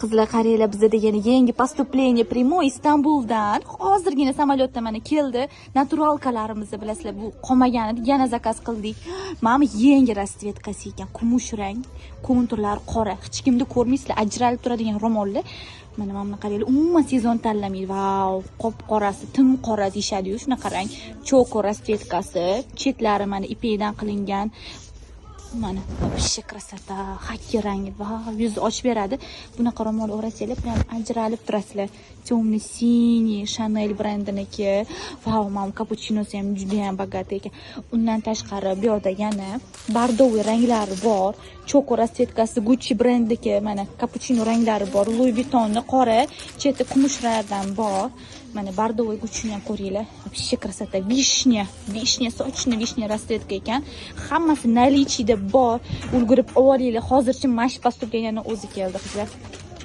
qizlar qaranglar, bizda degan yangi поступление прямой Istanbuldan hozirgina samolyotda mana keldi. Naturalkalarimizni bilasizlar, bu qolmagan edi, yana zakaz qildik. Mana yangi rasvetkasi ekan, kumush rang, konturlar qora. Hech kimni ko'rmaysizlar, ajralib turadigan ro'mollar. Mana buni qaranglar, umuman sezon tanlamaydi. Vau, qop qorasi, tim qora deyshadi-yu, shunaqa rang. Choko rasvetkasi, chetlari mana ipakdan qilingan. Mana вообще krasota, xakki rangi va yuzni ochib beradi. Bunaqa ro'mol o'rasanglar, prям ajralib turasizlar. Temный синий Chanel brendiniki. Vau, mana kapuchinosi ham juda ham bogatый ekan. Undan tashqari bu yerda yana bordoviy ranglari bor. Choko rasvetkasi Gucci brendiniki, mana kapuchino ranglari bor. Louis Vuitton'ni qora, cheti kumushlardan bor. Mana bordoviy Gucci'ni ham ko'ringlar. Вообще krasota, vishnya sochni vishnya rasvetka ekan. Hammasi наличиеda bor. Ulgurib olinglar. Hozircha mash postupga yana o'zi keldi qizlar.